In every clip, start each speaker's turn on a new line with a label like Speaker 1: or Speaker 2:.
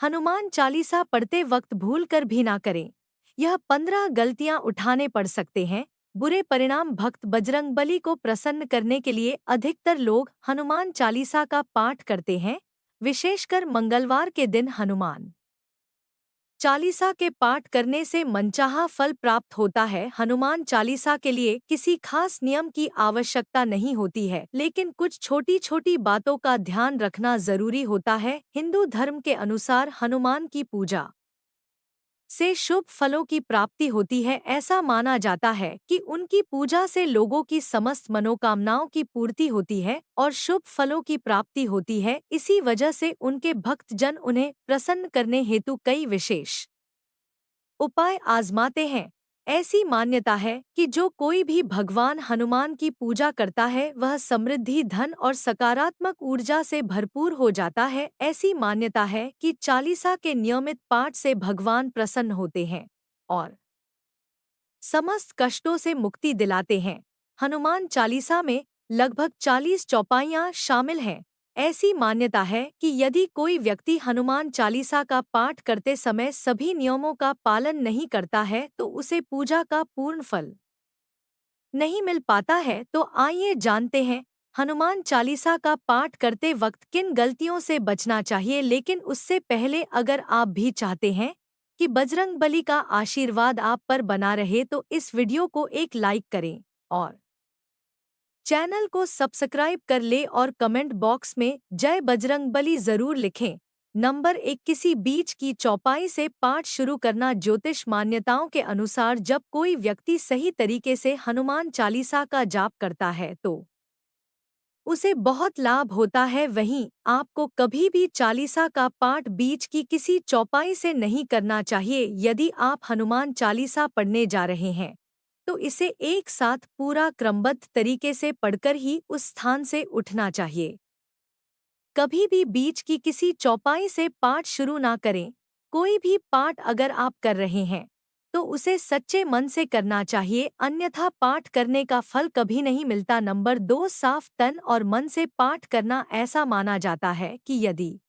Speaker 1: हनुमान चालीसा पढ़ते वक्त भूल कर भी ना करें। यह 15 गलतियां उठाने पड़ सकते हैं। बुरे परिणाम। भक्त बजरंगबली को प्रसन्न करने के लिए अधिकतर लोग हनुमान चालीसा का पाठ करते हैं, विशेषकर मंगलवार के दिन। हनुमान चालीसा के पाठ करने से मनचाहा फल प्राप्त होता है। हनुमान चालीसा के लिए किसी खास नियम की आवश्यकता नहीं होती है, लेकिन कुछ छोटी छोटी बातों का ध्यान रखना जरूरी होता है। हिंदू धर्म के अनुसार हनुमान की पूजा से शुभ फलों की प्राप्ति होती है। ऐसा माना जाता है कि उनकी पूजा से लोगों की समस्त मनोकामनाओं की पूर्ति होती है और शुभ फलों की प्राप्ति होती है। इसी वजह से उनके भक्तजन उन्हें प्रसन्न करने हेतु कई विशेष उपाय आजमाते हैं। ऐसी मान्यता है कि जो कोई भी भगवान हनुमान की पूजा करता है वह समृद्धि, धन और सकारात्मक ऊर्जा से भरपूर हो जाता है। ऐसी मान्यता है कि चालीसा के नियमित पाठ से भगवान प्रसन्न होते हैं और समस्त कष्टों से मुक्ति दिलाते हैं। हनुमान चालीसा में लगभग 40 चौपाइयाँ शामिल हैं। ऐसी मान्यता है कि यदि कोई व्यक्ति हनुमान चालीसा का पाठ करते समय सभी नियमों का पालन नहीं करता है तो उसे पूजा का पूर्ण फल नहीं मिल पाता है। तो आइए जानते हैं हनुमान चालीसा का पाठ करते वक्त किन गलतियों से बचना चाहिए। लेकिन उससे पहले अगर आप भी चाहते हैं कि बजरंगबली का आशीर्वाद आप पर बना रहे तो इस वीडियो को एक लाइक करें और चैनल को सब्सक्राइब कर ले और कमेंट बॉक्स में जय बजरंगबली जरूर लिखें। नंबर 1, किसी बीच की चौपाई से पाठ शुरू करना। ज्योतिष मान्यताओं के अनुसार जब कोई व्यक्ति सही तरीके से हनुमान चालीसा का जाप करता है तो उसे बहुत लाभ होता है। वहीं आपको कभी भी चालीसा का पाठ बीच की किसी चौपाई से नहीं करना चाहिए। यदि आप हनुमान चालीसा पढ़ने जा रहे हैं तो इसे एक साथ पूरा क्रमबद्ध तरीके से पढ़कर ही उस स्थान से उठना चाहिए। कभी भी बीच की किसी चौपाई से पाठ शुरू ना करें। कोई भी पाठ अगर आप कर रहे हैं तो उसे सच्चे मन से करना चाहिए, अन्यथा पाठ करने का फल कभी नहीं मिलता। नंबर 2, साफ तन और मन से पाठ करना। ऐसा माना जाता है कि यदि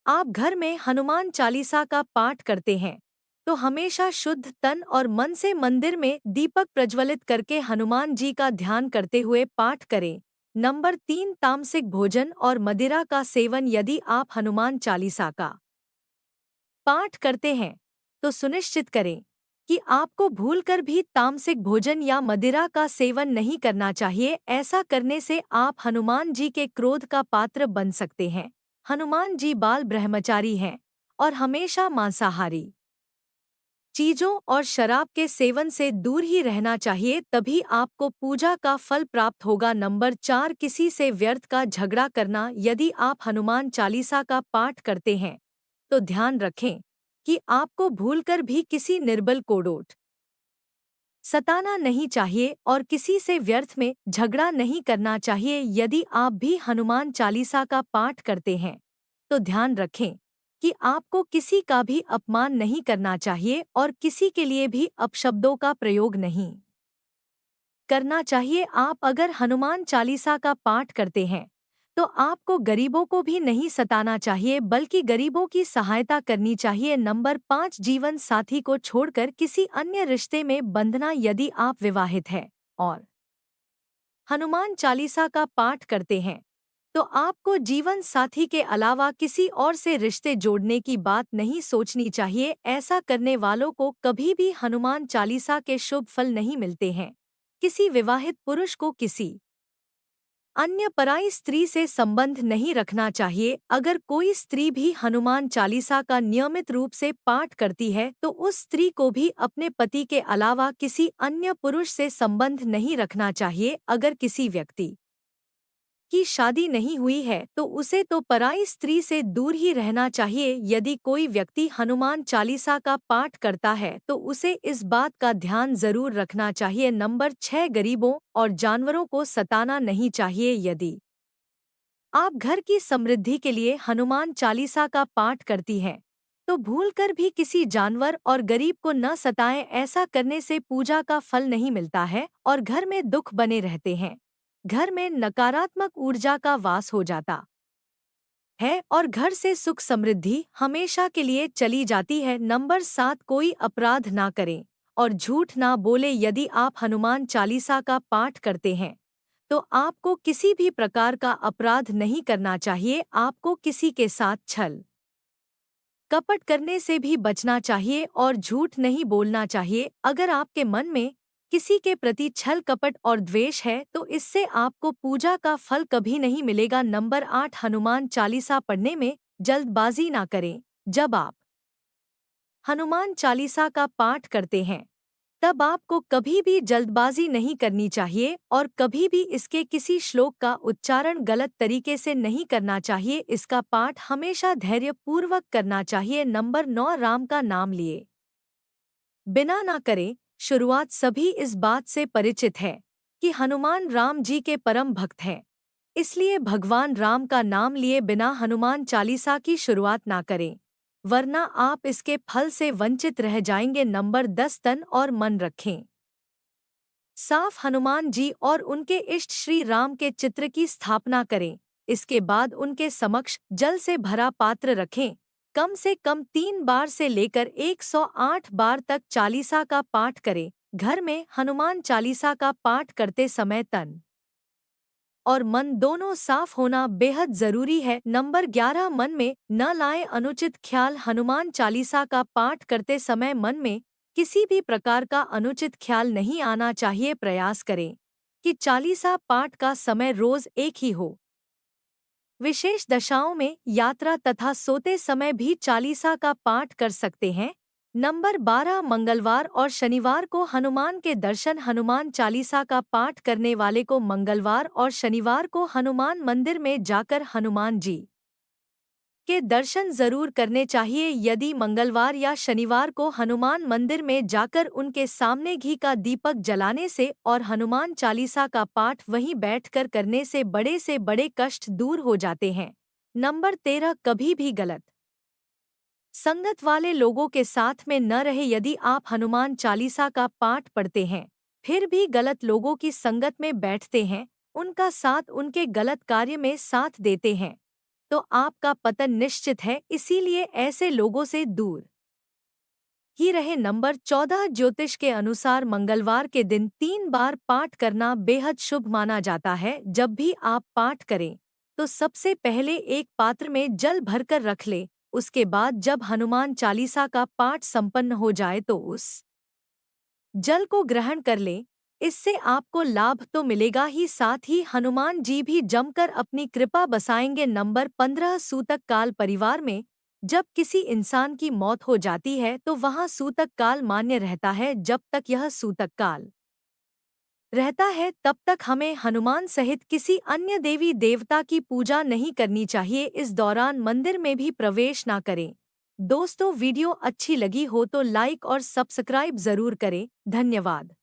Speaker 1: आप घर में हनुमान चालीसा का पाठ करते हैं तो हमेशा शुद्ध तन और मन से मंदिर में दीपक प्रज्वलित करके हनुमान जी का ध्यान करते हुए पाठ करें। नंबर 3, तामसिक भोजन और मदिरा का सेवन। यदि आप हनुमान चालीसा का पाठ करते हैं तो सुनिश्चित करें कि आपको भूलकर भी तामसिक भोजन या मदिरा का सेवन नहीं करना चाहिए। ऐसा करने से आप हनुमान जी के क्रोध का पात्र बन सकते हैं। हनुमान जी बाल ब्रह्मचारी हैं और हमेशा मांसाहारी चीजों और शराब के सेवन से दूर ही रहना चाहिए, तभी आपको पूजा का फल प्राप्त होगा। नंबर 4, किसी से व्यर्थ का झगड़ा करना। यदि आप हनुमान चालीसा का पाठ करते हैं तो ध्यान रखें कि आपको भूलकर भी किसी निर्बल को डांट सताना नहीं चाहिए और किसी से व्यर्थ में झगड़ा नहीं करना चाहिए। यदि आप भी हनुमान चालीसा का पाठ करते हैं तो ध्यान रखें कि आपको किसी का भी अपमान नहीं करना चाहिए और किसी के लिए भी अपशब्दों का प्रयोग नहीं करना चाहिए। आप अगर हनुमान चालीसा का पाठ करते हैं तो आपको गरीबों को भी नहीं सताना चाहिए, बल्कि गरीबों की सहायता करनी चाहिए। नंबर 5, जीवन साथी को छोड़कर किसी अन्य रिश्ते में बंधना। यदि आप विवाहित हैं और हनुमान चालीसा का पाठ करते हैं तो आपको जीवन साथी के अलावा किसी और से रिश्ते जोड़ने की बात नहीं सोचनी चाहिए। ऐसा करने वालों को कभी भी हनुमान चालीसा के शुभ फल नहीं मिलते हैं। किसी विवाहित पुरुष को किसी अन्य पराई स्त्री से संबंध नहीं रखना चाहिए। अगर कोई स्त्री भी हनुमान चालीसा का नियमित रूप से पाठ करती है तो उस स्त्री को भी अपने पति के अलावा किसी अन्य पुरुष से संबंध नहीं रखना चाहिए। अगर किसी व्यक्ति की शादी नहीं हुई है तो उसे तो पराई स्त्री से दूर ही रहना चाहिए। यदि कोई व्यक्ति हनुमान चालीसा का पाठ करता है तो उसे इस बात का ध्यान जरूर रखना चाहिए। नंबर 6, गरीबों और जानवरों को सताना नहीं चाहिए। यदि आप घर की समृद्धि के लिए हनुमान चालीसा का पाठ करती हैं तो भूलकर भी किसी जानवर और गरीब को न सताएं। ऐसा करने से पूजा का फल नहीं मिलता है और घर में दुख बने रहते हैं। घर में नकारात्मक ऊर्जा का वास हो जाता है और घर से सुख समृद्धि हमेशा के लिए चली जाती है। नंबर 7, कोई अपराध ना करें और झूठ ना बोले। यदि आप हनुमान चालीसा का पाठ करते हैं तो आपको किसी भी प्रकार का अपराध नहीं करना चाहिए। आपको किसी के साथ छल कपट करने से भी बचना चाहिए और झूठ नहीं बोलना चाहिए। अगर आपके मन में किसी के प्रति छल कपट और द्वेष है तो इससे आपको पूजा का फल कभी नहीं मिलेगा। नंबर 8, हनुमान चालीसा पढ़ने में जल्दबाजी ना करें। जब आप हनुमान चालीसा का पाठ करते हैं तब आपको कभी भी जल्दबाजी नहीं करनी चाहिए और कभी भी इसके किसी श्लोक का उच्चारण गलत तरीके से नहीं करना चाहिए। इसका पाठ हमेशा धैर्यपूर्वक करना चाहिए। नंबर 9, राम का नाम लिए बिना ना करें। शुरुआत सभी इस बात से परिचित है कि हनुमान राम जी के परम भक्त हैं, इसलिए भगवान राम का नाम लिए बिना हनुमान चालीसा की शुरुआत ना करें, वरना आप इसके फल से वंचित रह जाएंगे। नंबर 10, तन और मन रखें साफ। हनुमान जी और उनके इष्ट श्री राम के चित्र की स्थापना करें। इसके बाद उनके समक्ष जल से भरा पात्र रखें। कम से कम 3 बार से लेकर 108 बार तक चालीसा का पाठ करें। घर में हनुमान चालीसा का पाठ करते समय तन और मन दोनों साफ होना बेहद जरूरी है। नंबर 11, मन में न लाएं अनुचित ख्याल। हनुमान चालीसा का पाठ करते समय मन में किसी भी प्रकार का अनुचित ख्याल नहीं आना चाहिए। प्रयास करें कि चालीसा पाठ का समय रोज एक ही हो। विशेष दशाओं में यात्रा तथा सोते समय भी चालीसा का पाठ कर सकते हैं। नंबर 12, मंगलवार और शनिवार को हनुमान के दर्शन। हनुमान चालीसा का पाठ करने वाले को मंगलवार और शनिवार को हनुमान मंदिर में जाकर हनुमान जी के दर्शन जरूर करने चाहिए। यदि मंगलवार या शनिवार को हनुमान मंदिर में जाकर उनके सामने घी का दीपक जलाने से और हनुमान चालीसा का पाठ वहीं बैठकर करने से बड़े कष्ट दूर हो जाते हैं। नंबर 13, कभी भी गलत संगत वाले लोगों के साथ में न रहे। यदि आप हनुमान चालीसा का पाठ पढ़ते हैं फिर भी गलत लोगों की संगत में बैठते हैं, उनका साथ उनके गलत कार्य में साथ देते हैं तो आपका पतन निश्चित है, इसीलिए ऐसे लोगों से दूर ही रहे। नंबर 14, ज्योतिष के अनुसार मंगलवार के दिन 3 बार पाठ करना बेहद शुभ माना जाता है। जब भी आप पाठ करें तो सबसे पहले एक पात्र में जल भरकर रख ले। उसके बाद जब हनुमान चालीसा का पाठ संपन्न हो जाए तो उस जल को ग्रहण कर ले। इससे आपको लाभ तो मिलेगा ही, साथ ही हनुमान जी भी जमकर अपनी कृपा बसाएंगे। नंबर 15, सूतक काल। परिवार में जब किसी इंसान की मौत हो जाती है तो वहाँ सूतक काल मान्य रहता है। जब तक यह सूतक काल रहता है तब तक हमें हनुमान सहित किसी अन्य देवी देवता की पूजा नहीं करनी चाहिए। इस दौरान मंदिर में भी प्रवेश ना करें। दोस्तों, वीडियो अच्छी लगी हो तो लाइक और सब्सक्राइब जरूर करें। धन्यवाद।